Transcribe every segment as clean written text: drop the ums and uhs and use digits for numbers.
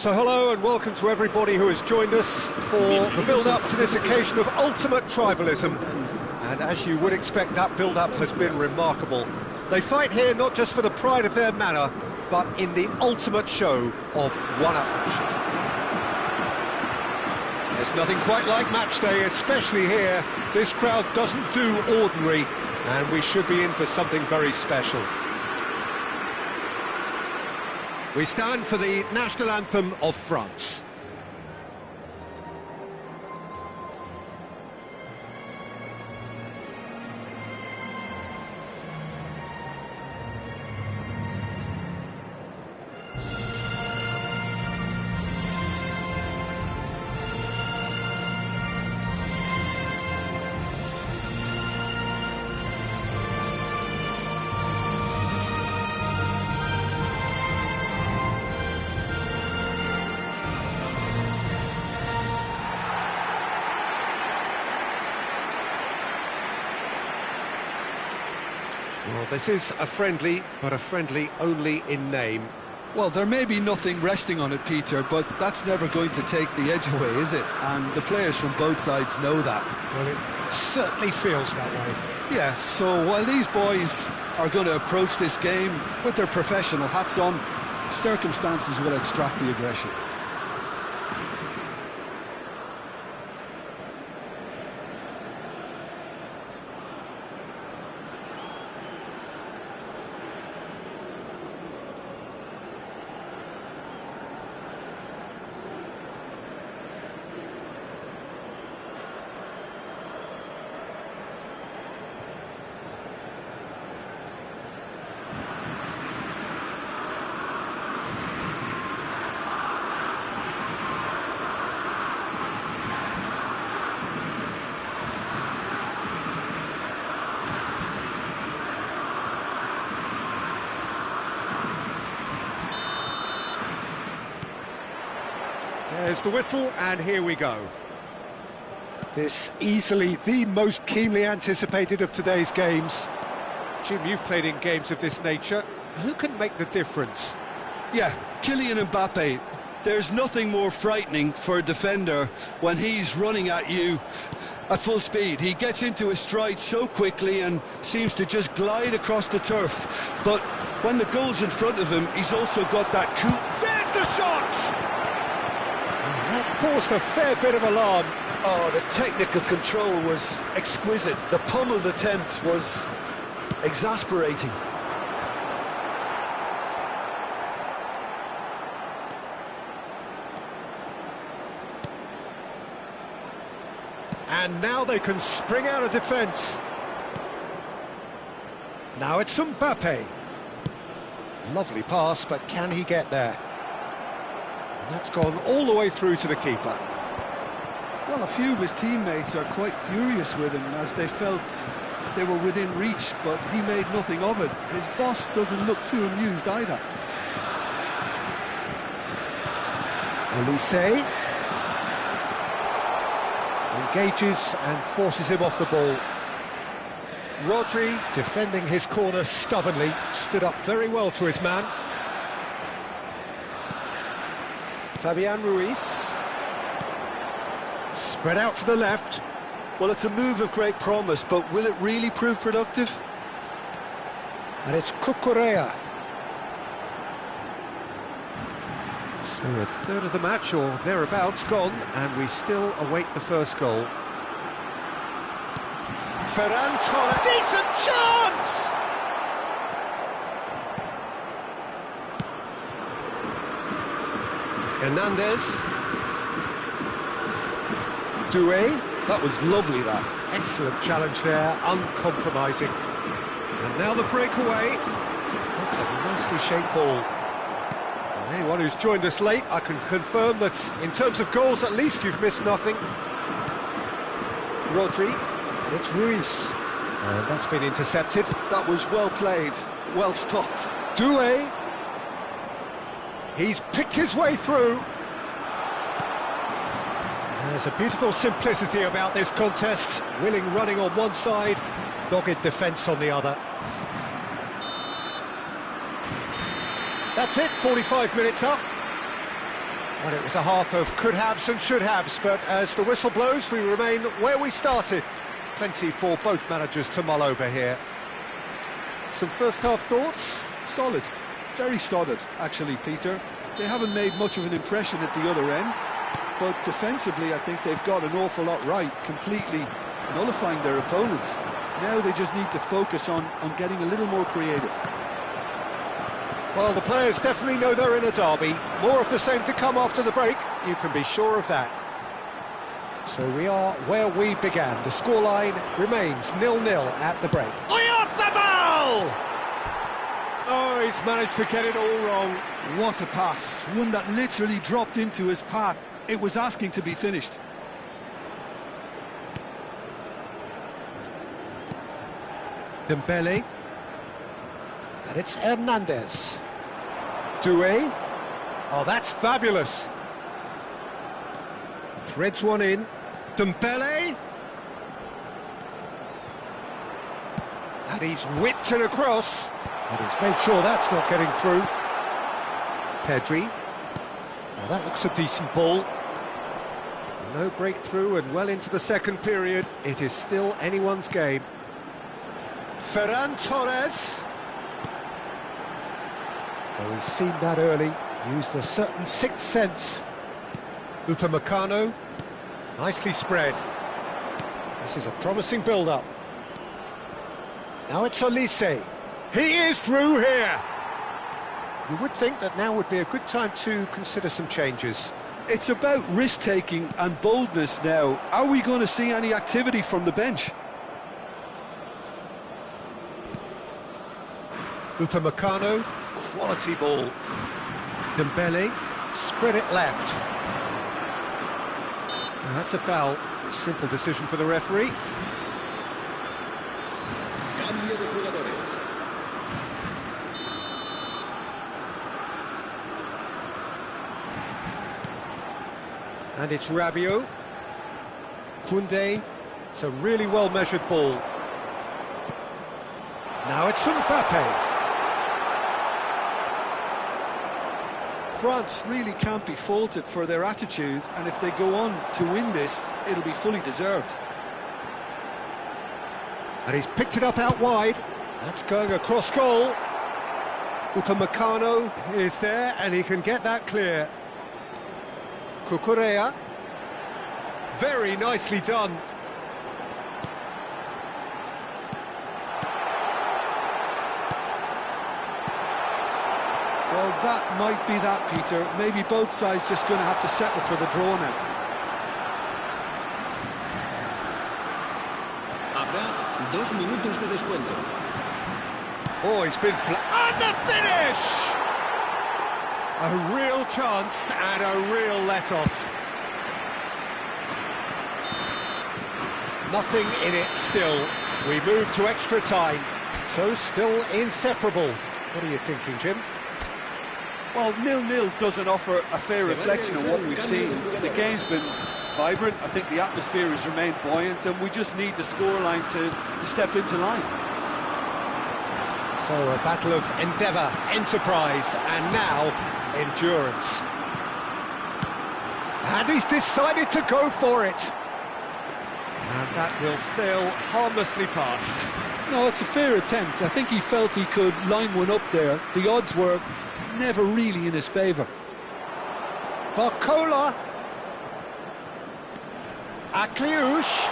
So hello and welcome to everybody who has joined us for the build-up to this occasion of ultimate tribalism. And as you would expect, that build-up has been remarkable. They fight here not just for the pride of their manor, but in the ultimate show of one-upmanship. There's nothing quite like match day, especially here. This crowd doesn't do ordinary, and we should be in for something very special. We stand for the national anthem of France. Well, this is a friendly, but a friendly only in name. Well, there may be nothing resting on it, Peter, but that's never going to take the edge away, is it? And the players from both sides know that. Well, it certainly feels that way. Yes, so while these boys are going to approach this game with their professional hats on, circumstances will extract the aggression. There's the whistle, and here we go. This easily the most keenly anticipated of today's games. Jim, you've played in games of this nature. Who can make the difference? Yeah, Kylian Mbappe. There's nothing more frightening for a defender when he's running at you at full speed. He gets into his stride so quickly and seems to just glide across the turf. But when the goal's in front of him, he's also got that coup. There's the shot! That caused a fair bit of alarm. Oh, the technical control was exquisite. The pummeled attempt was exasperating. And now they can spring out of defence. Now it's Mbappe. Lovely pass, but can he get there? And that's gone all the way through to the keeper. Well, a few of his teammates are quite furious with him as they felt they were within reach, but he made nothing of it. His boss doesn't look too amused either. Olise engages and forces him off the ball. Rodri, defending his corner stubbornly, stood up very well to his man. Fabian Ruiz. Spread out to the left. Well, it's a move of great promise, but will it really prove productive? And it's Cucurella. So a third of the match, or thereabouts, gone, and we still await the first goal. Ferran Torres. Decent chance! Hernandez. Doué. That was lovely, that. Excellent challenge there, uncompromising. And now the breakaway. That's a nicely shaped ball. And anyone who's joined us late, I can confirm that in terms of goals, at least you've missed nothing. Rodri, and it's Ruiz. And that's been intercepted. That was well played, well stopped. Doué. He's picked his way through. There's a beautiful simplicity about this contest. Willing running on one side, dogged defence on the other. That's it, 45 minutes up. Well, it was a half of could-haves and should-haves, but as the whistle blows, we remain where we started. Plenty for both managers to mull over here. Some first-half thoughts? Solid, very solid, actually, Peter. They haven't made much of an impression at the other end, but defensively I think they've got an awful lot right, completely nullifying their opponents. Now they just need to focus on getting a little more creative. Well, the players definitely know they're in a derby. More of the same to come after the break, you can be sure of that. So we are where we began. The scoreline remains 0-0 at the break. Off the ball! Oh, he's managed to get it all wrong. What a pass, one that literally dropped into his path. It was asking to be finished. Dembele. And it's Hernandez. Doué. Oh, that's fabulous. Threads one in. Dembele. And he's whipped it across. And he's made sure that's not getting through. Pedri. Now that looks a decent ball. No breakthrough and well into the second period. It is still anyone's game. Ferran Torres. Well, we've seen that early. Used a certain sixth sense. Upamecano. Nicely spread. This is a promising build-up. Now it's Olise. He is through here. You would think that now would be a good time to consider some changes. It's about risk-taking and boldness now. Are we going to see any activity from the bench? Upamecano, quality ball. Dembele, spread it left. Now that's a foul. Simple decision for the referee. Cambio de jugadores. And it's Rabiot. Koundé. It's a really well-measured ball. Now it's Mbappe. France really can't be faulted for their attitude, and if they go on to win this, it'll be fully deserved. And he's picked it up out wide. That's going across goal. Upamecano is there, and he can get that clear. Cucurella. Very nicely done. Well, that might be that, Peter. Maybe both sides just going to have to settle for the draw now. Habrá 2 minutos de descuento. Oh, he's been and the finish! A real chance and a real let-off. Nothing in it still. We move to extra time. So still inseparable. What are you thinking, Jim? Well, 0-0 doesn't offer a fair reflection of what we've seen. The game's been vibrant. I think the atmosphere has remained buoyant, and we just need the scoreline to step into line. So a battle of endeavour, enterprise, and now endurance. And he's decided to go for it. And that will sail harmlessly past. No, it's a fair attempt. I think he felt he could line one up there. The odds were never really in his favour. Barcola. Akliouche.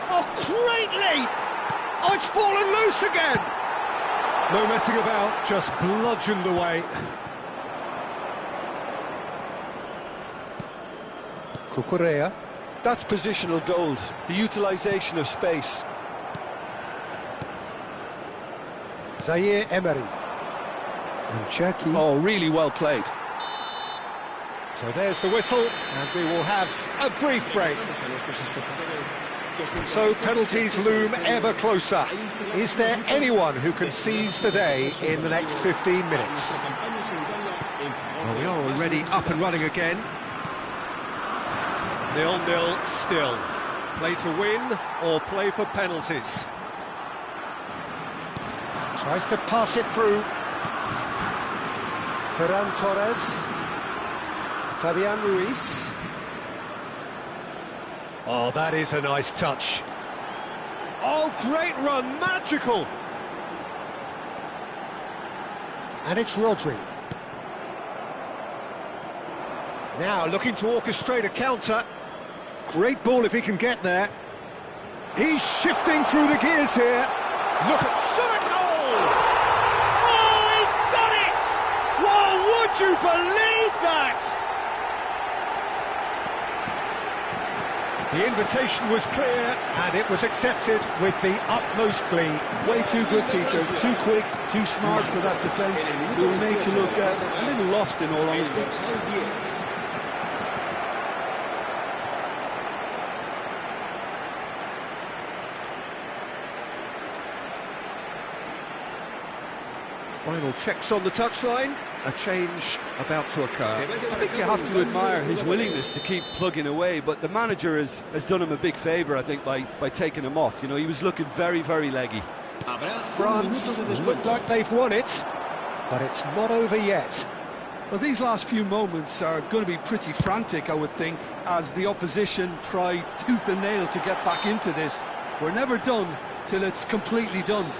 Oh, great leap! Oh, it's fallen loose again! No messing about, just bludgeoned away. Cucurella. That's positional gold, the utilisation of space. Zaire Emery. And Cherki. Oh, really well played. So there's the whistle, and we will have a brief break. So penalties loom ever closer. Is there anyone who can seize the day in the next 15 minutes? Well, we are already up and running again. 0-0 still. Play to win or play for penalties. Tries to pass it through. Ferran Torres. Fabian Ruiz. Oh, that is a nice touch. Oh, great run, magical! And it's Rodri. Now looking to orchestrate a counter. Great ball if he can get there. He's shifting through the gears here. Look at shot, goal! Oh, he's done it! Well, would you believe that? The invitation was clear and it was accepted with the utmost glee. Way too good, Peter. Too quick, too smart for that defence. We were made to look a little lost, in all honesty. Final checks on the touchline. A change about to occur. I think you have to admire his willingness to keep plugging away, but the manager has done him a big favour, I think, by taking him off. You know, he was looking very, very leggy. France look like they've won it, but it's not over yet. Well, these last few moments are going to be pretty frantic, I would think, as the opposition try tooth and nail to get back into this. We're never done till it's completely done.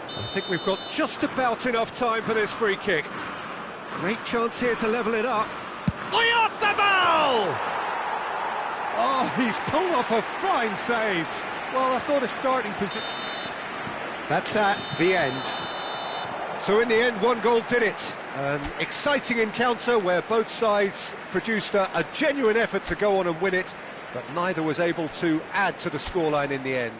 I think we've got just about enough time for this free kick. Great chance here to level it up. Off the ball! Oh, he's pulled off a fine save. Well, I thought a starting position... That's that, the end. So in the end, one goal did it. An exciting encounter where both sides produced a genuine effort to go on and win it, but neither was able to add to the scoreline in the end.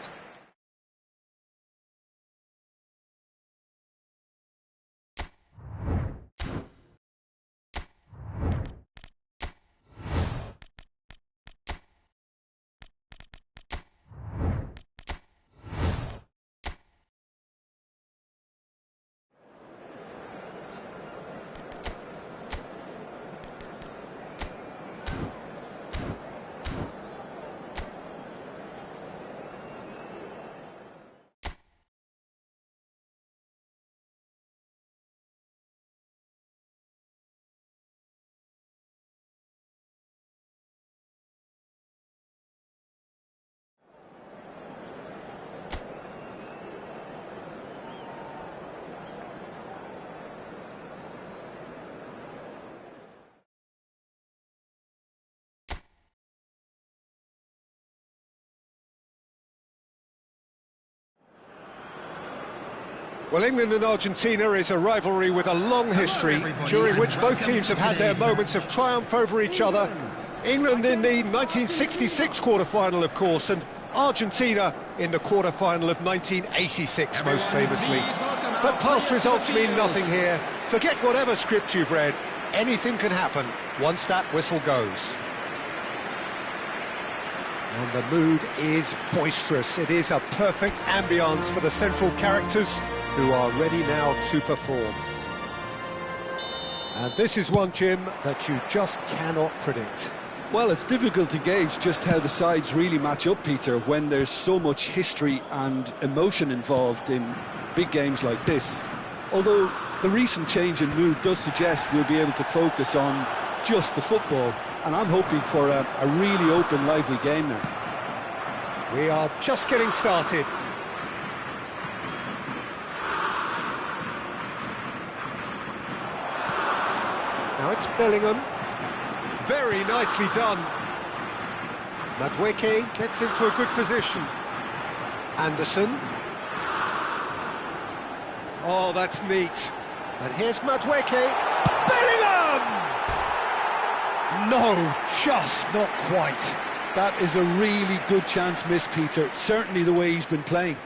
Well, England and Argentina is a rivalry with a long history, during which both teams have had their moments of triumph over each other. England in the 1966 quarter-final, of course, and Argentina in the quarter-final of 1986, most famously. But past results mean nothing here. Forget whatever script you've read. Anything can happen once that whistle goes. And the mood is boisterous. It is a perfect ambience for the central characters, who are ready now to perform. And this is one, Jim, that you just cannot predict. Well, it's difficult to gauge just how the sides really match up, Peter, when there's so much history and emotion involved in big games like this. Although the recent change in mood does suggest we'll be able to focus on just the football, and I'm hoping for a really open, lively game now. We are just getting started. Now it's Bellingham. Very nicely done. Madueke gets into a good position. Anderson. Oh, that's neat. And here's Madueke. Bellingham! No, just not quite. That is a really good chance missed, Peter. Certainly the way he's been playing.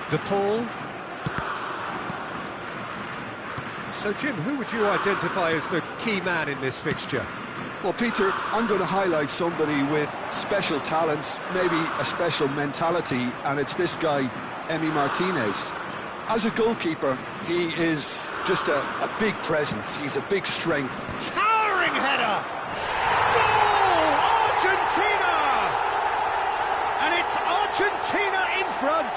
De Paul. So, Jim, who would you identify as the key man in this fixture? Well, Peter, I'm going to highlight somebody with special talents, maybe a special mentality, and it's this guy, Emi Martinez. As a goalkeeper, He is just a big presence. He's a big strength. Towering header! Goal! Argentina! And it's Argentina in front.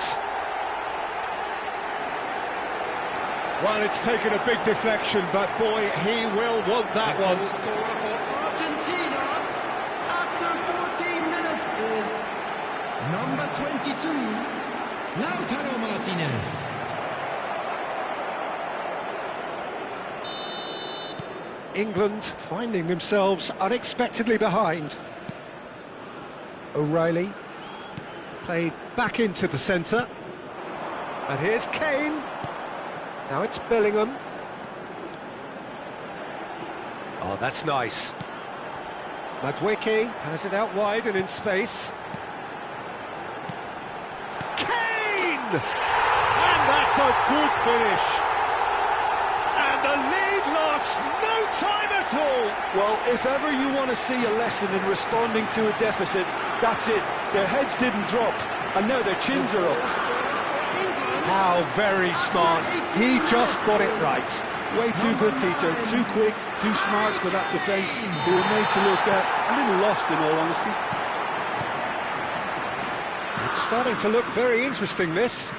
Well, it's taken a big deflection, but boy, he will want that one. The scorer for Argentina after 14 minutes is number 22, Lautaro Martinez. England finding themselves unexpectedly behind. O'Reilly played back into the centre. And here's Kane. Now it's Bellingham. Oh, that's nice. Madueke has it out wide and in space. Kane! And that's a good finish. And the lead lost no time at all. Well, if ever you want to see a lesson in responding to a deficit, that's it. Their heads didn't drop, and now their chins are up. How very smart. He just got it right. Way too good, Peter. Too quick, too smart for that defence, who were made to look a little lost, in all honesty. It's starting to look very interesting, this.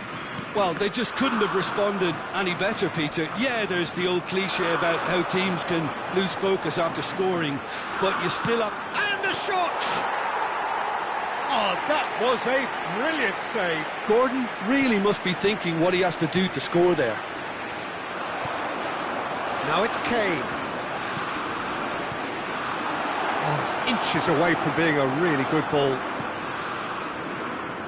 Well, they just couldn't have responded any better, Peter. Yeah, there's the old cliche about how teams can lose focus after scoring, but you still have... And the shot! Oh, that was a brilliant save. Gordon really must be thinking what he has to do to score there. Now it's Kane. Oh, it's inches away from being a really good ball.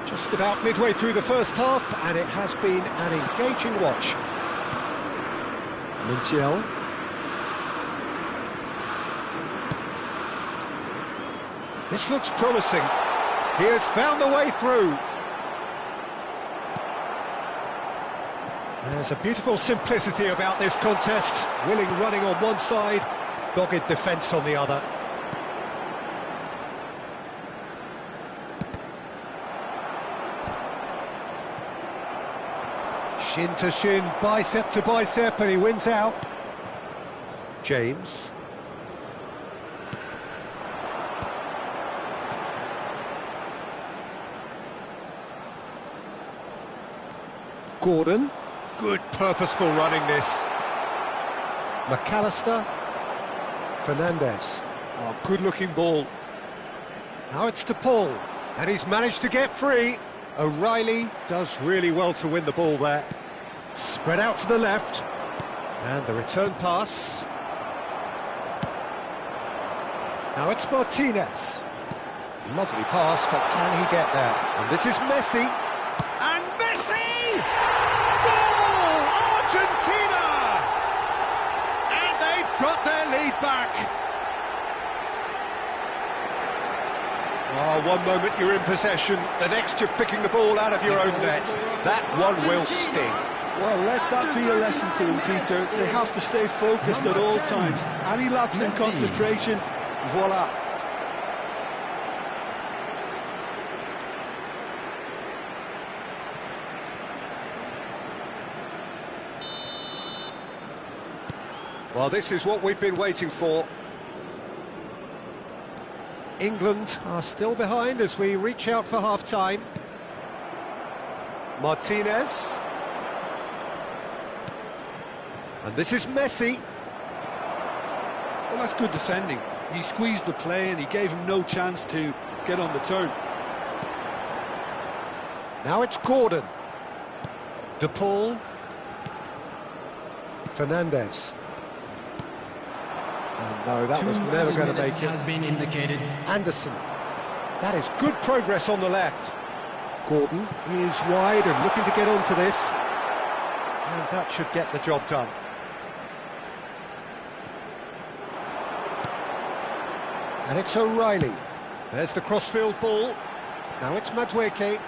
Just about midway through the first half, and it has been an engaging watch. Montiel. This looks promising. He has found the way through. There's a beautiful simplicity about this contest. Willing running on one side, dogged defence on the other. Shin to shin, bicep to bicep, and he wins out. James. Gordon. Good purposeful running this. McAllister. Fernandez. Oh, good looking ball. Now it's to Paul, and he's managed to get free. O'Reilly does really well to win the ball there. Spread out to the left. And the return pass. Now it's Martinez. Lovely pass, but can he get there? And this is Messi. And Messi! Goal! Argentina! And they've got their lead back. Oh, one moment you're in possession, the next you're picking the ball out of your own net. That one will sting. Well, let that be a lesson to them, Peter. They have to stay focused at all times. Any lapse in concentration, voila. Well, this is what we've been waiting for. England are still behind as we reach out for half-time. Martinez. And this is Messi. Well, that's good defending. He squeezed the play and he gave him no chance to get on the turn. Now it's Gordon. De Paul. Fernandez. Oh, no, that was never going to make it. Has been indicated. Anderson. That is good progress on the left. Gordon is wide and looking to get onto this. And that should get the job done. And it's O'Reilly. There's the crossfield ball. Now it's Madueke. Kane!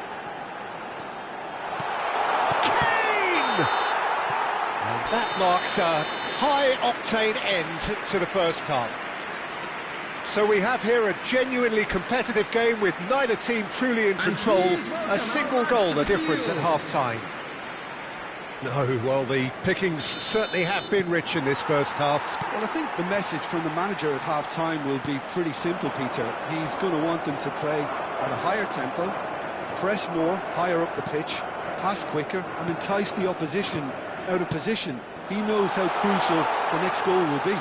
And that marks a high-octane end to the first half. So we have here a genuinely competitive game with neither team truly in control. A single goal the difference at half-time. No, well, the pickings certainly have been rich in this first half. Well, I think the message from the manager at half-time will be pretty simple, Peter. He's going to want them to play at a higher tempo, press more, higher up the pitch, pass quicker, and entice the opposition out of position. He knows how crucial the next goal will be.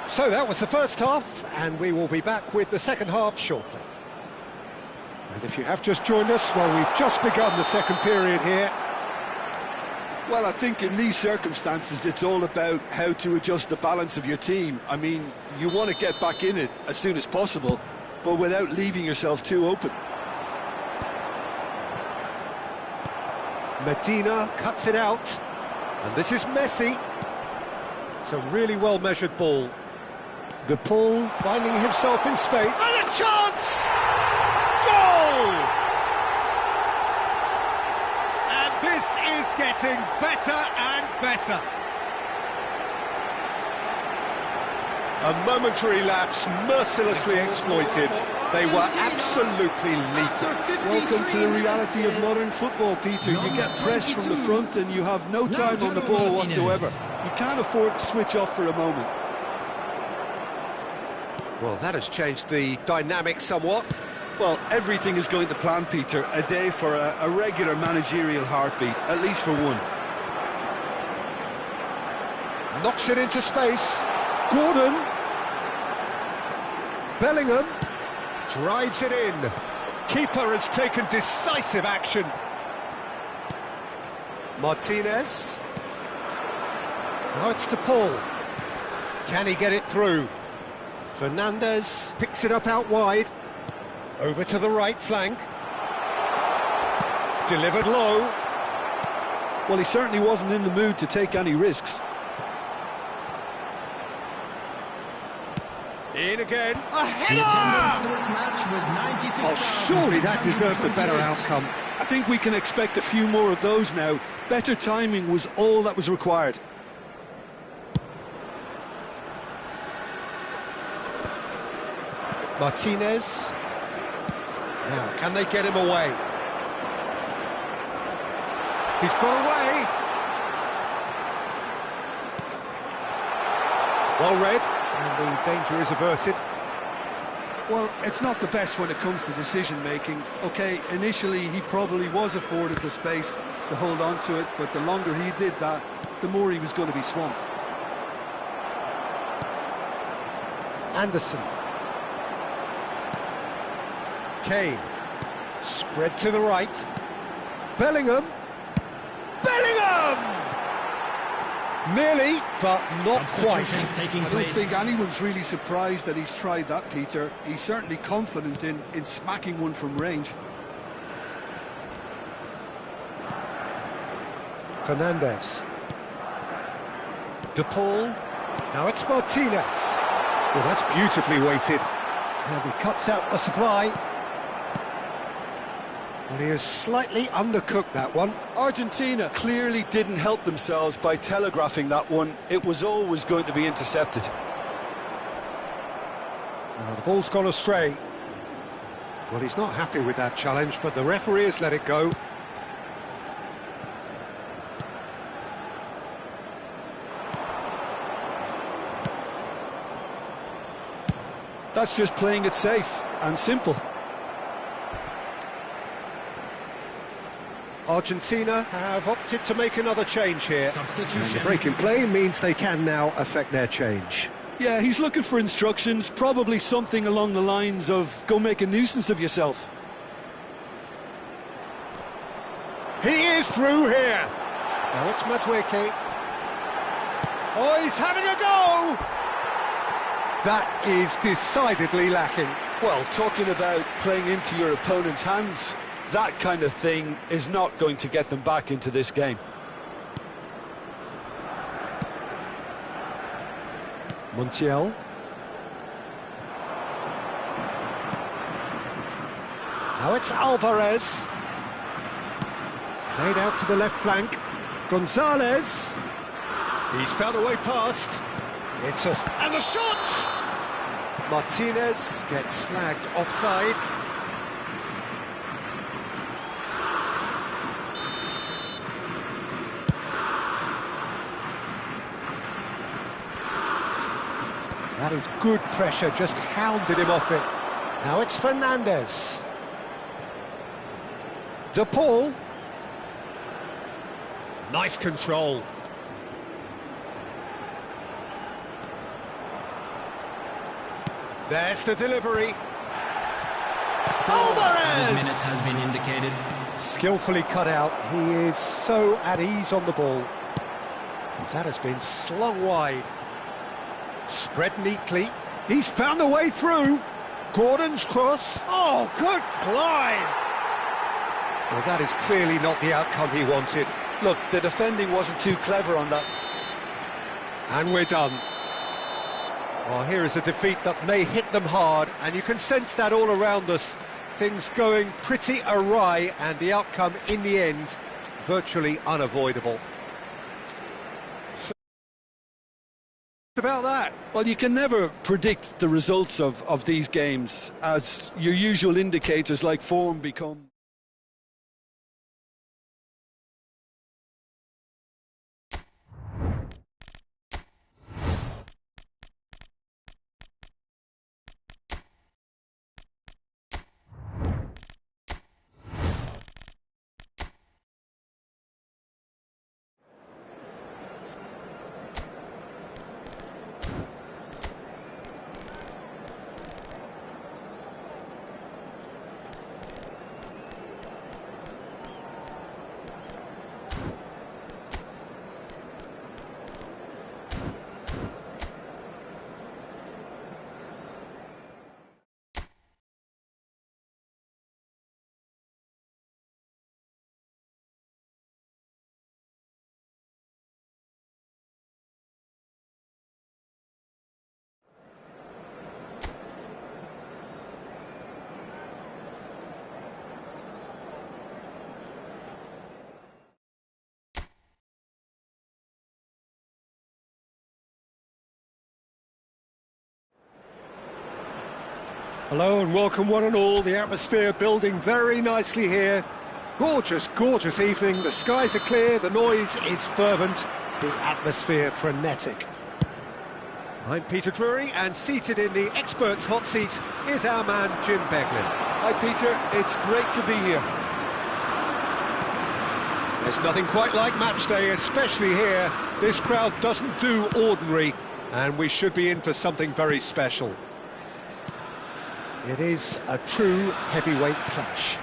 So that was the first half, and we will be back with the second half shortly. And if you have just joined us, well, we've just begun the second period here. Well, I think in these circumstances, it's all about how to adjust the balance of your team. I mean, you want to get back in it as soon as possible, but without leaving yourself too open. Medina cuts it out, and this is Messi. It's a really well-measured ball. De Paul finding himself in space. And a chance! Goal! And this is getting better and better. A momentary lapse mercilessly exploited. They were absolutely lethal. Welcome to the reality of modern football, Peter. You get pressed from the front and you have no time on the ball whatsoever. You can't afford to switch off for a moment. Well, that has changed the dynamic somewhat. Well, everything is going to plan, Peter. A day for a regular managerial heartbeat, at least for one. Knocks it into space. Gordon. Bellingham drives it in. Keeper has taken decisive action. Martinez. Now it's De Paul. Can he get it through? Fernandez picks it up out wide. Over to the right flank. Delivered low. Well, he certainly wasn't in the mood to take any risks. In again. A The header! attendance for this match was 96,000. Oh, surely that deserved a better outcome. I think we can expect a few more of those now. Better timing was all that was required. Martinez. Now, can they get him away? He's got away. Well read, and the danger is averted. Well, it's not the best when it comes to decision-making. OK, initially he probably was afforded the space to hold on to it, but the longer he did that, the more he was going to be swamped. Anderson. Kane. Spread to the right. Bellingham. Bellingham! Nearly, but not quite. Substitutions taking I don't place. think anyone's really surprised that he's tried that, Peter. He's certainly confident in smacking one from range. Fernandez. De Paul. Now it's Martinez. Well, that's beautifully weighted. And he cuts out the supply. And he has slightly undercooked that one. Argentina clearly didn't help themselves by telegraphing that one. It was always going to be intercepted. Now the ball's gone astray. Well, he's not happy with that challenge, but the referee has let it go. That's just playing it safe and simple. Argentina have opted to make another change here. Substitution. And the break in play means they can now affect their change. Yeah, he's looking for instructions, probably something along the lines of, go make a nuisance of yourself. He is through here. Now it's Madueke. Oh, he's having a go! That is decidedly lacking. Well, talking about playing into your opponent's hands, that kind of thing is not going to get them back into this game. Montiel. Now it's Alvarez. Played out to the left flank. Gonzalez. He's found a way past. It's a... And the shot! Martinez gets flagged offside. That is good pressure, just hounded him off it. Now it's Fernandez. De Paul. Nice control. There's the delivery. Alvarez! Minute has been indicated. Skillfully cut out. He is so at ease on the ball. That has been slung wide. Spread neatly. He's found a way through. Gordon's cross. Oh, good climb! Well, that is clearly not the outcome he wanted. Look, the defending wasn't too clever on that. And we're done. Well, here is a defeat that may hit them hard, and you can sense that all around us. Things going pretty awry, and the outcome in the end, virtually unavoidable. So, about that. Well, you can never predict the results of these games, as your usual indicators like form become... Hello and welcome one and all. The atmosphere building very nicely here. Gorgeous, gorgeous evening. The skies are clear, the noise is fervent, the atmosphere frenetic. I'm Peter Drury, and seated in the experts' hot seat is our man Jim Beglin. Hi Peter, it's great to be here. There's nothing quite like match day, especially here. This crowd doesn't do ordinary, and we should be in for something very special. It is a true heavyweight clash.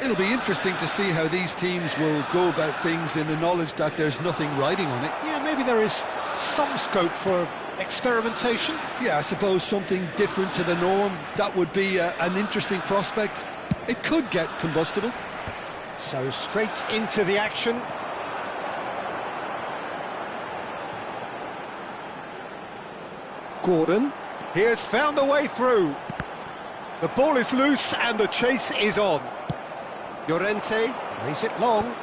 It'll be interesting to see how these teams will go about things in the knowledge that there's nothing riding on it. Yeah, maybe there is some scope for experimentation. Yeah, I suppose something different to the norm. That would be an interesting prospect. It could get combustible. So straight into the action. Gordon, he has found a way through. The ball is loose and the chase is on. Llorente plays it long.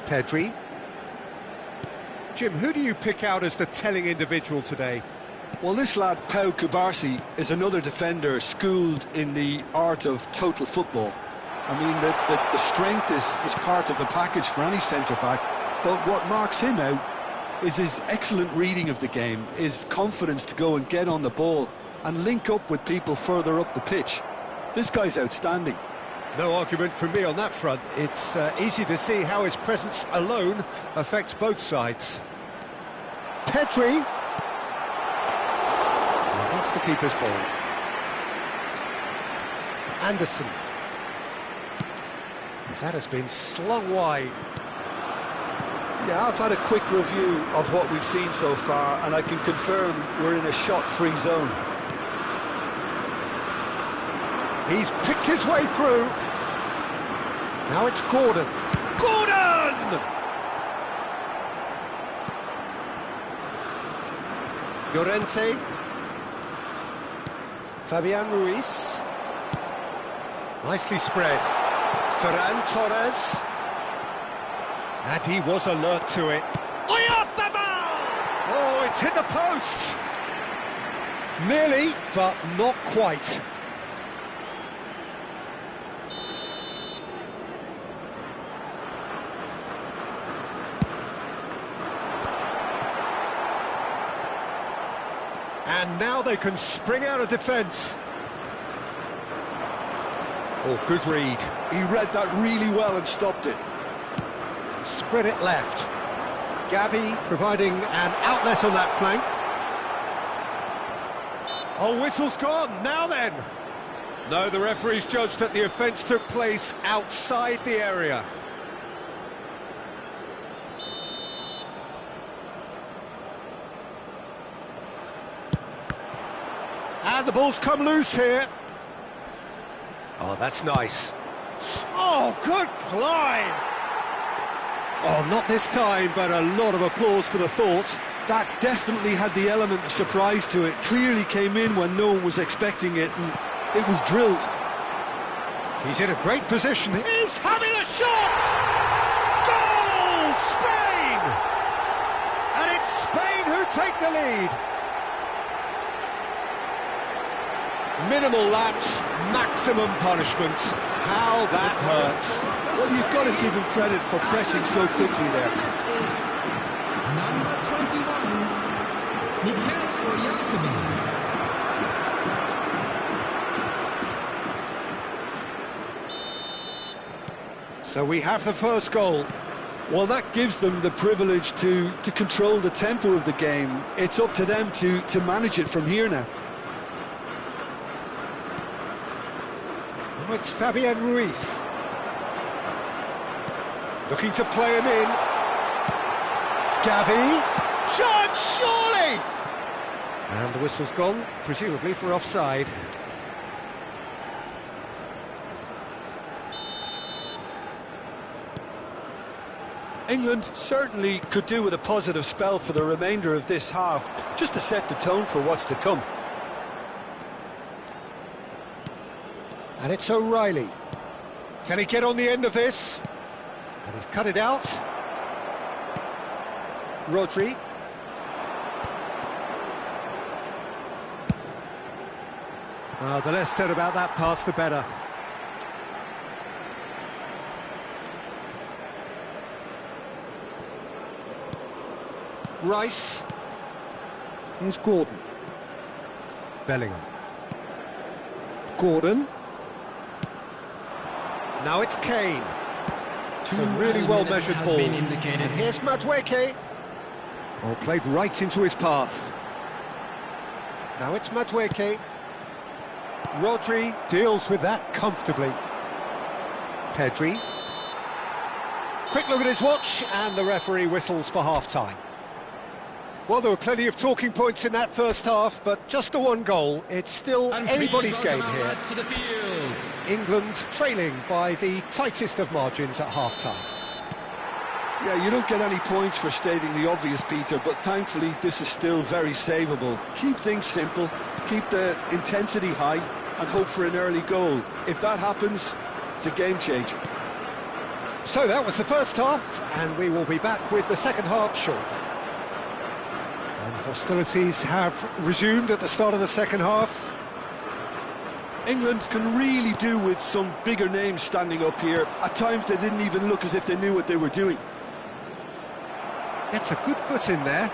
Pedri. Jim, who do you pick out as the telling individual today? Well, this lad, Pau Cubarsí, is another defender schooled in the art of total football. I mean, the strength is part of the package for any centre-back, but what marks him out is his excellent reading of the game, his confidence to go and get on the ball and link up with people further up the pitch. This guy's outstanding. No argument from me on that front. It's easy to see how his presence alone affects both sides. Pedri. And that's the keeper's ball. Anderson. That has been slung wide. Yeah, I've had a quick review of what we've seen so far, and I can confirm we're in a shot-free zone. He's picked his way through. Now it's Gordon. Gordon! Llorente. Fabian Ruiz. Nicely spread. Ferran Torres. And he was alert to it. Oh, it's hit the post. Nearly, but not quite. And now they can spring out of defence. Oh, good read. He read that really well and stopped it. Spread it left. Gavi providing an outlet on that flank. Oh, whistle's gone. Now then. No, the referee's judged that the offence took place outside the area. And the ball's come loose here. Oh, that's nice. Oh, good climb! Oh, not this time, but a lot of applause for the thought. That definitely had the element of surprise to it. Clearly came in when no one was expecting it, and it was drilled. He's in a great position. He's having a shot! Goal! Spain! And it's Spain who take the lead. Minimal lapse, maximum punishment. How that hurts. Well, you've got to give him credit for pressing so quickly there. Number 21, So we have the first goal. Well, that gives them the privilege to control the tempo of the game. It's up to them to manage it from here now. Oh, it's Fabian Ruiz. Looking to play him in. Gavi. Shot, surely! And the whistle's gone, presumably for offside. England certainly could do with a positive spell for the remainder of this half, just to set the tone for what's to come. And it's O'Reilly. Can he get on the end of this? And he's cut it out. Rodri. The less said about that pass, the better. Rice. Here's Gordon. Bellingham. Gordon. Now it's Kane. It's a really well-measured ball. And here's Madueke. Oh, played right into his path. Now it's Madueke. Rodri deals with that comfortably. Pedri. Quick look at his watch, and the referee whistles for half-time. Well, there were plenty of talking points in that first half, but just the one goal. It's still anybody's game here. England trailing by the tightest of margins at half-time. Yeah, you don't get any points for stating the obvious, Peter, but thankfully this is still very savable. Keep things simple, keep the intensity high, and hope for an early goal. If that happens, it's a game changer. So that was the first half, and we will be back with the second half shortly. And hostilities have resumed at the start of the second half. England can really do with some bigger names standing up here. At times they didn't even look as if they knew what they were doing. Gets a good foot in there.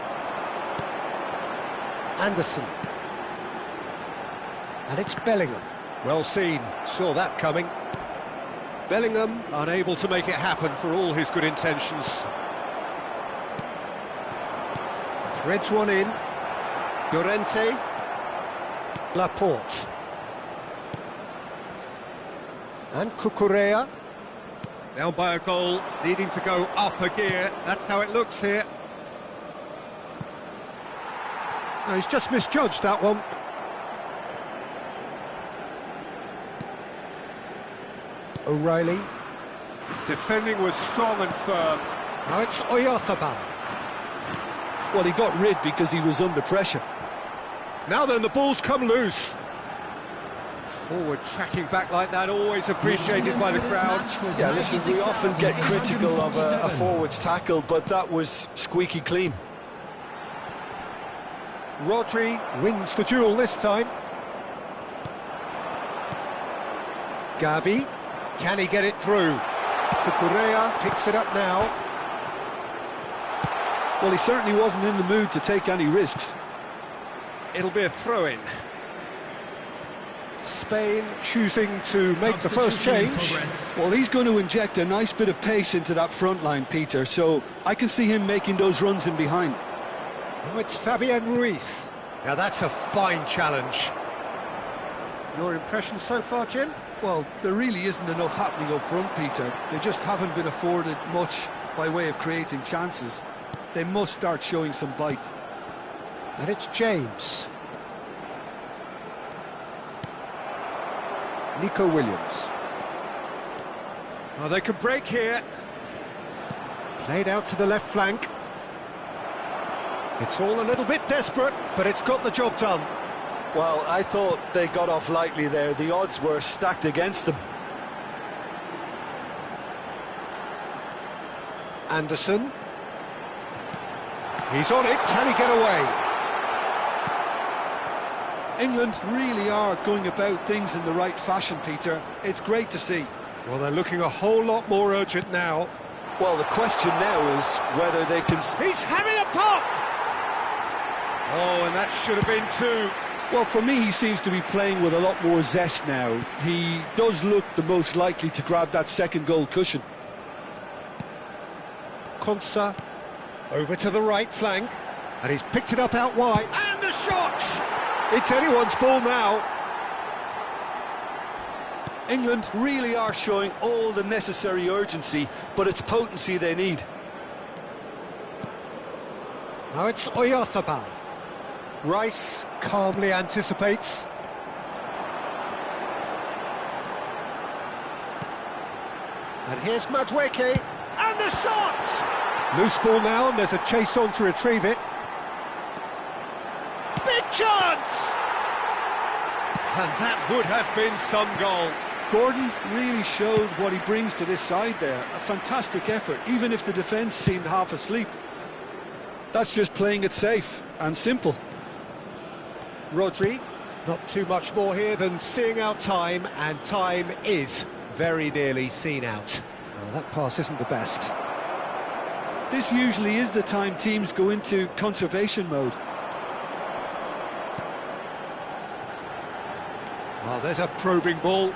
Anderson. And it's Bellingham. Well seen, saw that coming. Bellingham unable to make it happen for all his good intentions. Threads one in. Llorente. Laporte. And Cucurella. Down by a goal, needing to go up a gear. That's how it looks here. No, he's just misjudged that one. O'Reilly. Defending was strong and firm. Now it's Oyarzabal. Well, he got rid because he was under pressure. Now then, the ball's come loose. Forward tracking back like that, always appreciated by the crowd. Yeah, listen, we often get critical of a forward's tackle, but that was squeaky clean. Rodri wins the duel this time. Gavi, can he get it through? Cucurella picks it up now. Well, he certainly wasn't in the mood to take any risks. it'll be a throw-in. Spain choosing to make the first change. Well, he's going to inject a nice bit of pace into that front line, Peter, so I can see him making those runs in behind. Oh, it's Fabian Ruiz. Now that's a fine challenge. Your impression so far, Jim? Well, there really isn't enough happening up front, Peter. They just haven't been afforded much by way of creating chances. They must start showing some bite. And it's James. Nico Williams. Oh, they can break here. Played out to the left flank. It's all a little bit desperate, but it's got the job done. Well, I thought they got off lightly there. The odds were stacked against them. Anderson. He's on it. Can he get away? England really are going about things in the right fashion, Peter. It's great to see. Well, they're looking a whole lot more urgent now. Well, the question now is whether they can... He's having a pop! Oh, and that should have been two. Well, for me, he seems to be playing with a lot more zest now. He does look the most likely to grab that second goal cushion. Konsa over to the right flank, and he's picked it up out wide. And the shot! It's anyone's ball now. England really are showing all the necessary urgency, but it's potency they need. Now it's Oyarzabal. Rice calmly anticipates. And here's Madueke, and the shot! Loose ball now, and there's a chase on to retrieve it. Big chance! And that would have been some goal. Gordon really showed what he brings to this side there. A fantastic effort, even if the defence seemed half asleep. That's just playing it safe and simple. Rodri, not too much more here than seeing out time, and time is very nearly seen out. Well, that pass isn't the best. This usually is the time teams go into conservation mode. Oh, there's a probing ball.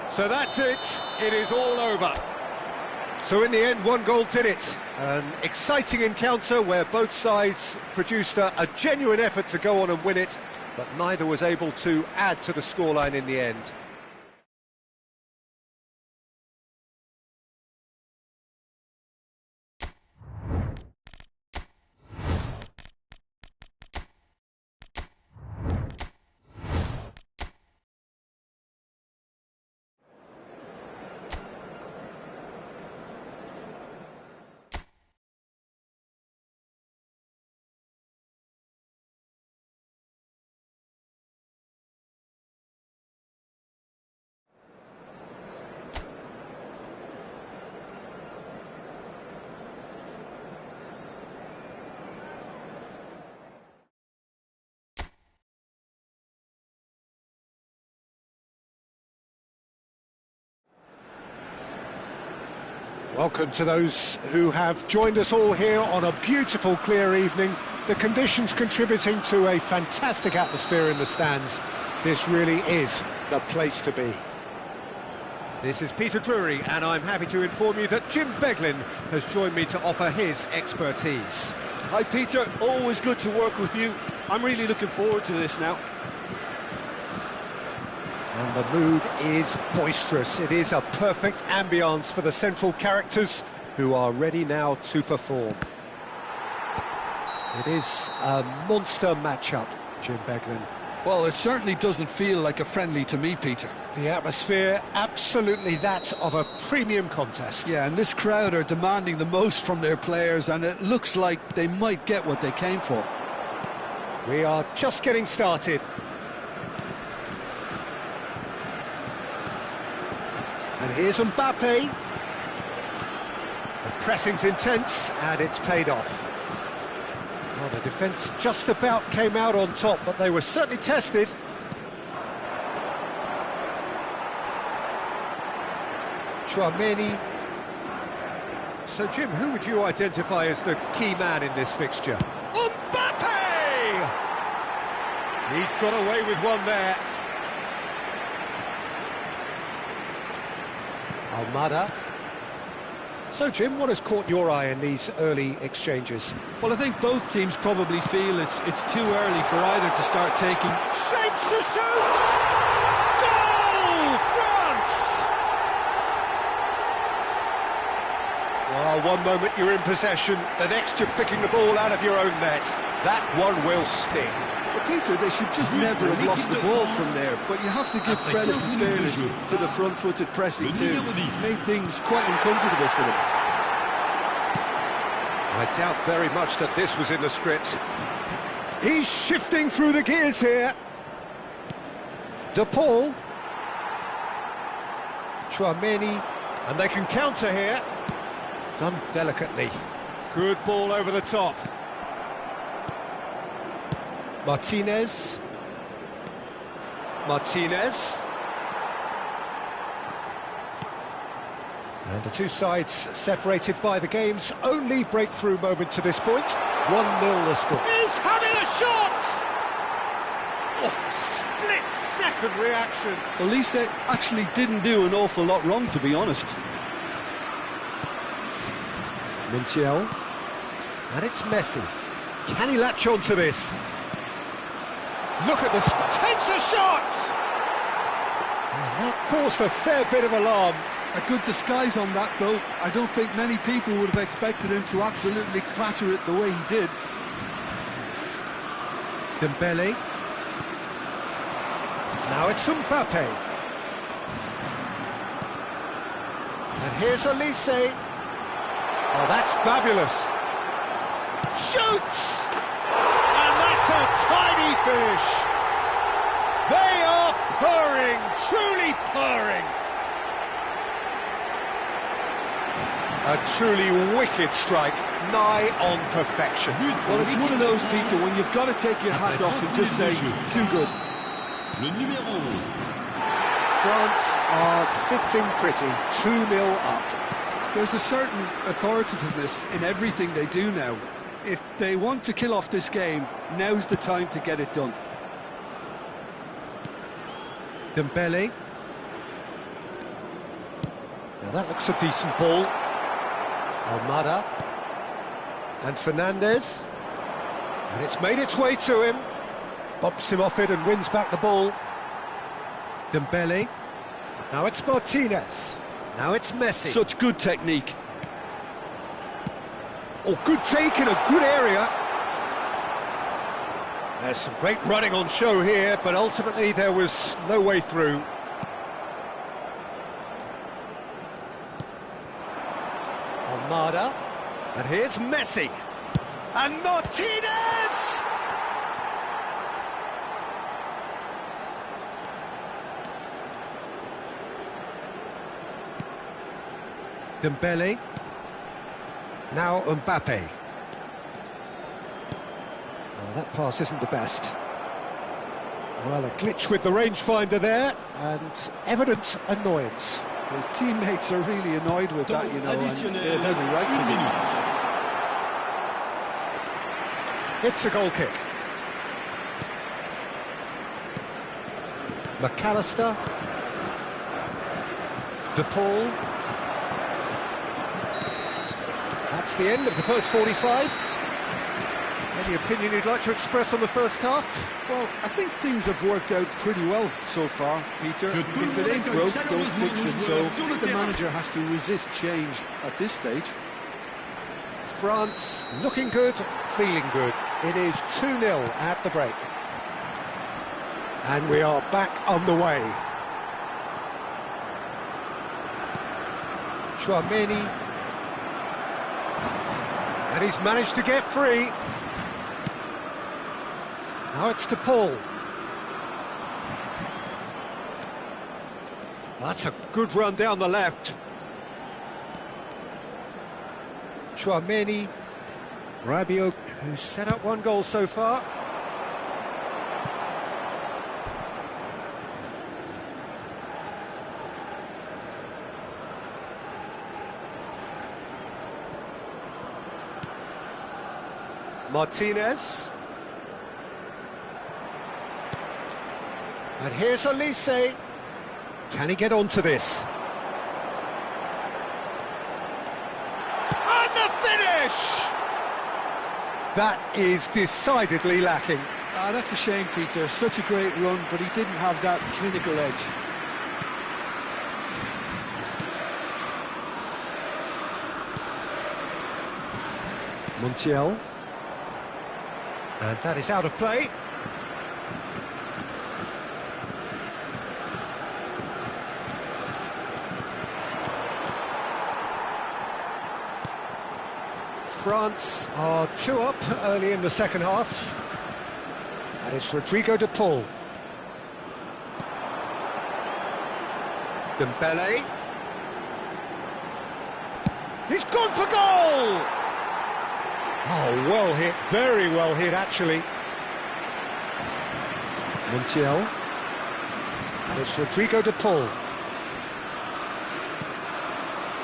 So that's it. It is all over. So in the end, one goal did it. An exciting encounter where both sides produced a genuine effort to go on and win it, but neither was able to add to the scoreline in the end. Welcome to those who have joined us all here on a beautiful, clear evening. The conditions contributing to a fantastic atmosphere in the stands. This really is the place to be. This is Peter Drury, and I'm happy to inform you that Jim Beglin has joined me to offer his expertise. Hi, Peter. Always good to work with you. I'm really looking forward to this now. And the mood is boisterous. It is a perfect ambience for the central characters who are ready now to perform. It is a monster matchup, Jim Beglin. Well, it certainly doesn't feel like a friendly to me, Peter. The atmosphere, absolutely that of a premium contest. Yeah, and this crowd are demanding the most from their players, and it looks like they might get what they came for. We are just getting started. And here's Mbappe. The pressing's intense, and it's paid off. Well, the defence just about came out on top, but they were certainly tested. Chouameni. So, Jim, who would you identify as the key man in this fixture? Mbappe! He's got away with one there. Almada. So, Jim, what has caught your eye in these early exchanges? Well, I think both teams probably feel it's too early for either to start taking... Shapes to shoot! Goal! France! Well, one moment you're in possession, the next you're picking the ball out of your own net. That one will sting. But Peter, they should just never have lost the ball from there, but you have to give credit and fairness to the front-footed pressing too. Made things quite uncomfortable for them. I doubt very much that this was in the script. He's shifting through the gears here. De Paul. Chouameni, and they can counter here. Done delicately. Good ball over the top. Martinez. And the two sides separated by the game's only breakthrough moment to this point. 1-0 the score. He's having a shot! Oh, split-second reaction. Elise actually didn't do an awful lot wrong, to be honest. Montiel. And it's Messi. Can he latch on to this? Look at this. Takes a shot! And that caused a fair bit of alarm. A good disguise on that, though. I don't think many people would have expected him to absolutely clatter it the way he did. Dembele. Now it's Mbappe. And here's Elise. Oh, that's fabulous. Shoots! And that's a tiny finish. They are purring, truly purring. A truly wicked strike, nigh on perfection. Well, it's one of those, Peter, when you've got to take your hat off and just say, too good. France are sitting pretty, 2-0 up. There's a certain authoritativeness in everything they do now. If they want to kill off this game, now's the time to get it done. Dembele. Now that looks a decent ball. Almada. And Fernandez. And it's made its way to him. Bumps him off it and wins back the ball. Dembele. Now it's Martinez. Now it's Messi. Such good technique. Oh, good take in a good area. There's some great running on show here, but ultimately there was no way through. Almada. And here's Messi. And Martinez! Dembele. Now Mbappe. Oh, that pass isn't the best. Well, a glitch with the rangefinder there, and evident annoyance. His teammates are really annoyed with that, you know, and they have every right to be. It's a goal kick. McAllister. De Paul. That's the end of the first 45. Any opinion you'd like to express on the first half? Well, I think things have worked out pretty well so far, Peter. If it ain't broke, don't fix it, so I think the manager has to resist change at this stage. France looking good, feeling good. It is 2-0 at the break. And we are back underway. Chouameni. And he's managed to get free. Now it's De Paul. That's a good run down the left. Chouameni. Rabiot, who's set up one goal so far. Martinez. And here's Elise. Can he get onto this? And the finish! That is decidedly lacking. That's a shame, Peter. Such a great run, but he didn't have that clinical edge. Montiel. And that is out of play. France are 2 up early in the second half. And it's Rodrigo de Paul. Dembele. He's gone for goal! Oh, well hit, very well hit actually. Montiel. And it's Rodrigo de Paul.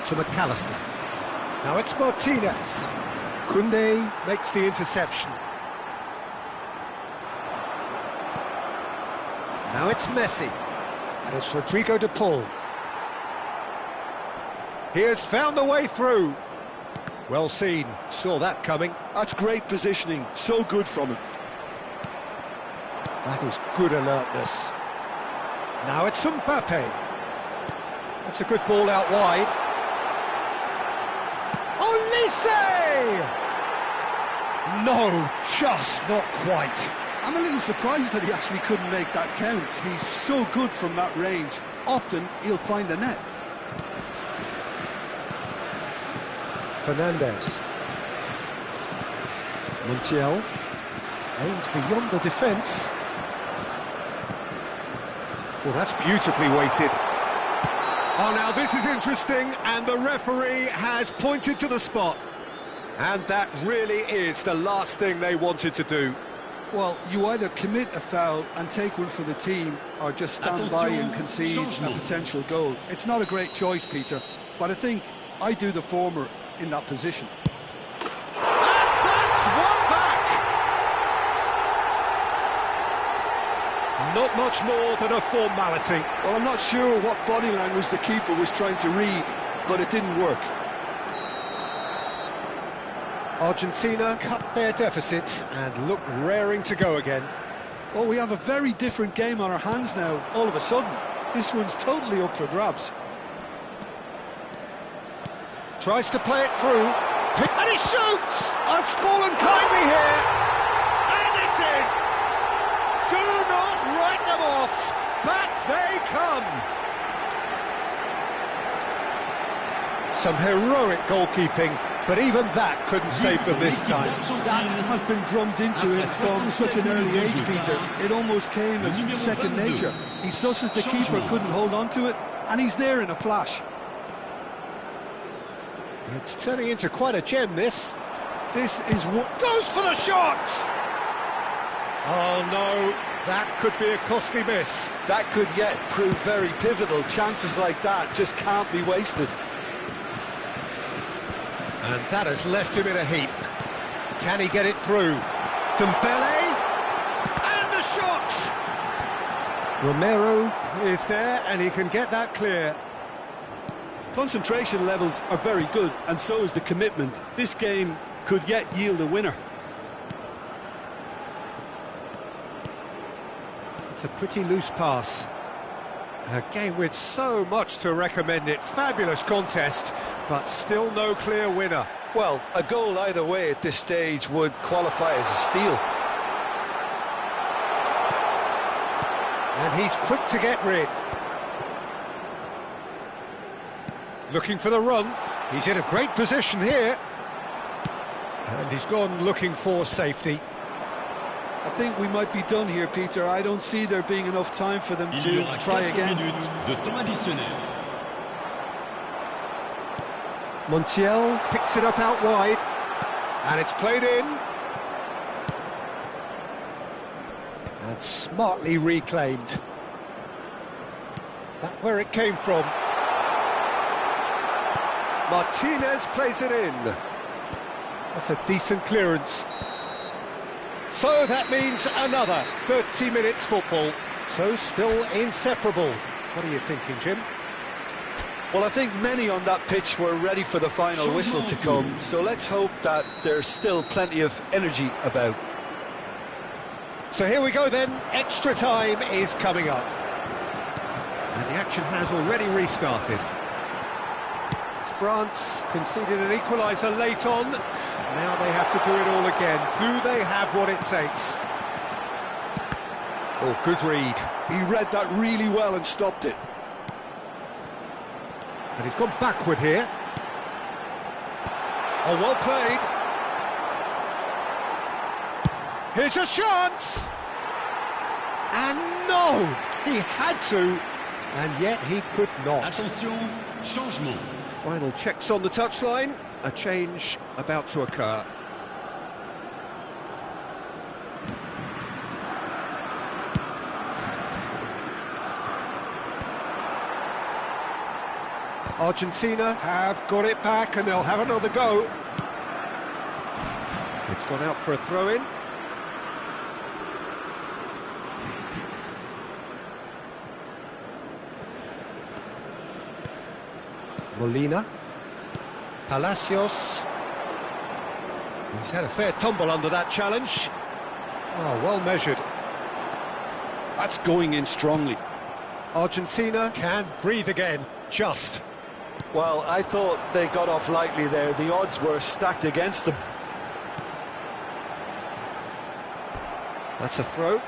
To McAllister. Now it's Martinez. Koundé makes the interception. Now it's Messi. And it's Rodrigo de Paul. He has found the way through. Well seen, saw that coming. That's great positioning, so good from him. That is good alertness. Now it's Mbappe. That's a good ball out wide. Olise! No, just not quite. I'm a little surprised that he actually couldn't make that count. He's so good from that range. Often, he'll find the net. Fernandez. Montiel aims beyond the defence. Well, that's beautifully weighted. Oh, now this is interesting, and the referee has pointed to the spot. And that really is the last thing they wanted to do. Well, you either commit a foul and take one for the team, or just stand by and concede a potential goal. It's not a great choice, Peter, but I think I do the former in that position. And that's one back! Not much more than a formality. Well, I'm not sure what body language the keeper was trying to read, but it didn't work. Argentina cut their deficit and look raring to go again. Well, we have a very different game on our hands now, all of a sudden. This one's totally up for grabs. Tries to play it through, and he shoots! It's fallen kindly here, and it's in! Do not write them off, back they come! Some heroic goalkeeping, but even that couldn't save them this time. That has been drummed into him from such an early age, Peter. It almost came as second nature. He susses the keeper couldn't hold on to it, and he's there in a flash. It's turning into quite a gem, this. This is what goes for the shot! Oh no, that could be a costly miss. that could yet prove very pivotal. Chances like that just can't be wasted. And that has left him in a heap. Can he get it through? Dembele! And the shot! Romero is there, and he can get that clear. Concentration levels are very good, and so is the commitment. This game could yet yield a winner. It's a pretty loose pass. A game with so much to recommend it. Fabulous contest, but still no clear winner. Well, a goal either way at this stage would qualify as a steal. And he's quick to get rid. Looking for the run. He's in a great position here. And he's gone looking for safety. I think we might be done here, Peter. I don't see there being enough time for them to try again. Montiel picks it up out wide. And it's played in. And smartly reclaimed. That's where it came from. Martinez plays it in. That's a decent clearance. So that means another 30 minutes football. So still inseparable. What are you thinking, Jim? Well, I think many on that pitch were ready for the final whistle to come, so let's hope that there's still plenty of energy about. So here we go then, extra time is coming up. And the action has already restarted. France conceded an equaliser late on. Now they have to do it all again. Do they have what it takes? Oh, good read. He read that really well and stopped it. And he's gone backward here. Oh, well played. Here's a chance! And no! He had to, and yet he could not. Attention, changement. Final checks on the touchline. A change about to occur. Argentina have got it back and they'll have another go. It's gone out for a throw-in. Molina. Palacios. He's had a fair tumble under that challenge. Oh, well measured. That's going in strongly. Argentina can breathe again, just. Well, I thought they got off lightly there. The odds were stacked against them. That's a throw.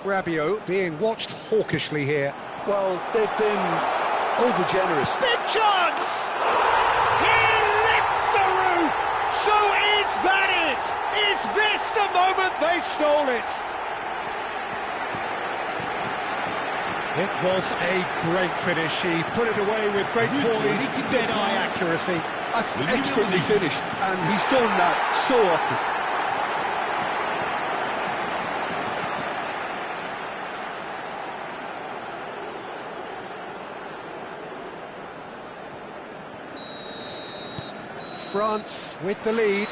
Rabiot being watched hawkishly here. Well, they've been over-generous. Big chance! He lifts the roof! So is that it? Is this the moment they stole it? It was a great finish. He put it away with great poise, dead-eye accuracy. That's expertly finished, and he's done that so often. France with the lead.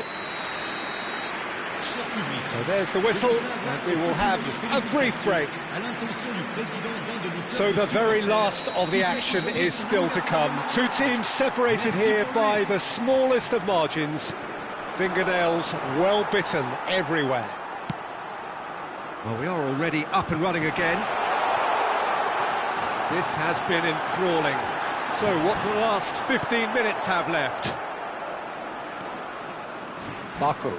So there's the whistle, and we will have a brief break. So the very last of the action is still to come. Two teams separated here by the smallest of margins. Fingernails well bitten everywhere. Well, we are already up and running again. This has been enthralling. So what do the last 15 minutes have left? Baku.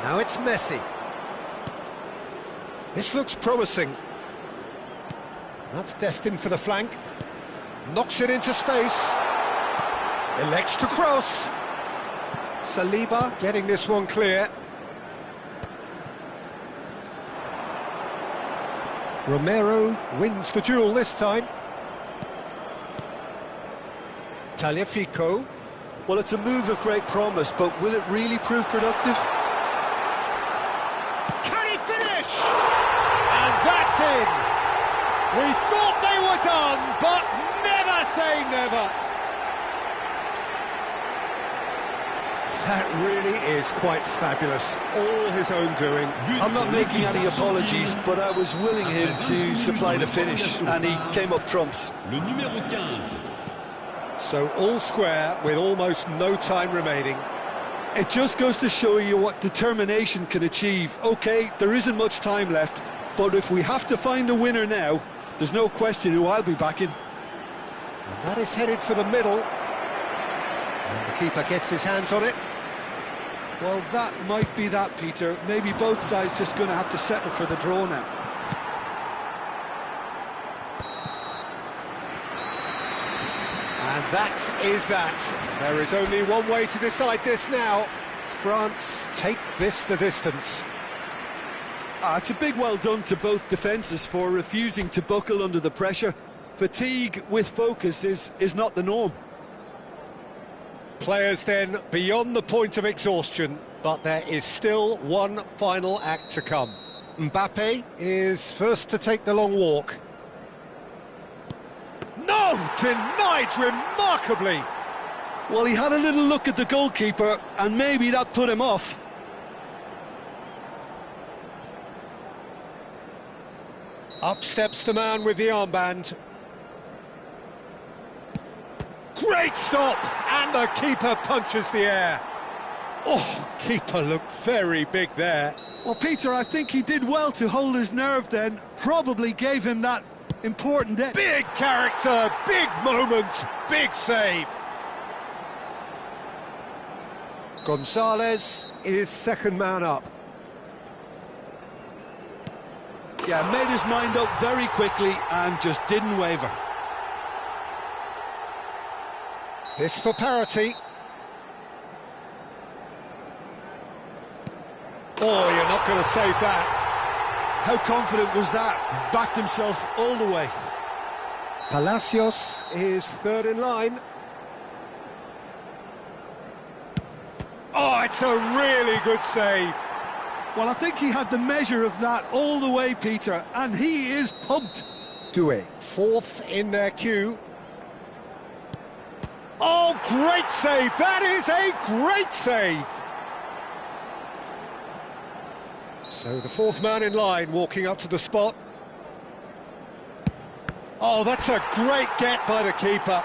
Now it's Messi. This looks promising. That's destined for the flank. Knocks it into space. Elects to cross. Saliba getting this one clear. Romero wins the duel this time. Tagliafico. Well, it's a move of great promise, but will it really prove productive? Can he finish? And that's in. We thought they were done, but never say never. That really is quite fabulous. All his own doing. I'm not making any apologies, but I was willing him to supply the finish, and he came up trumps. Le numéro 15. So all square with almost no time remaining. It just goes to show you what determination can achieve. OK, there isn't much time left, but if we have to find a winner now, there's no question who I'll be backing. And that is headed for the middle. And the keeper gets his hands on it. Well, that might be that, Peter. Maybe both sides just going to have to settle for the draw now. And that is that. There is only one way to decide this now. France take this the distance. It's a big well done to both defences for refusing to buckle under the pressure. Fatigue with focus is not the norm. Players then beyond the point of exhaustion, but there is still one final act to come. Mbappe is first to take the long walk. No! Denied remarkably! Well, he had a little look at the goalkeeper, and maybe that put him off. Up steps the man with the armband. Great stop! And the keeper punches the air. Oh, keeper looked very big there. Well, Peter, I think he did well to hold his nerve then. Probably gave him that important edge. Big character, big moment, big save. Gonzalez is second man up. Yeah, made his mind up very quickly and just didn't waver. This for parity. Oh, you're not going to save that. How confident was that? Backed himself all the way. Palacios is third in line. Oh, it's a really good save. Well, I think he had the measure of that all the way, Peter, and he is pumped. Doué, fourth in their queue. Oh, great save! That is a great save! So the fourth man in line walking up to the spot. Oh, that's a great get by the keeper.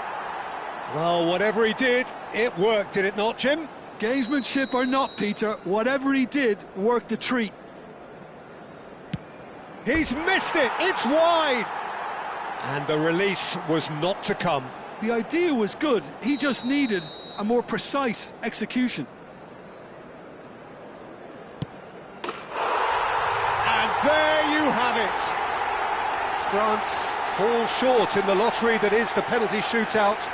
Well, whatever he did, it worked, did it not, Jim? Gamesmanship or not, Peter, whatever he did worked a treat. He's missed it, it's wide! And the release was not to come. The idea was good, he just needed a more precise execution. And there you have it. France fall short in the lottery that is the penalty shootout.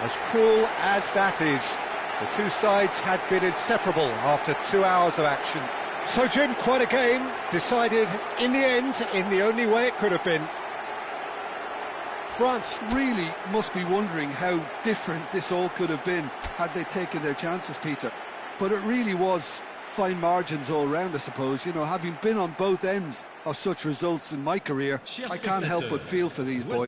As cruel as that is, the two sides had been inseparable after 2 hours of action. So, Jim, quite a game, decided in the end in the only way it could have been. France really must be wondering how different this all could have been had they taken their chances, Peter. But it really was fine margins all round, I suppose. You know, having been on both ends of such results in my career, I can't help but feel for these boys.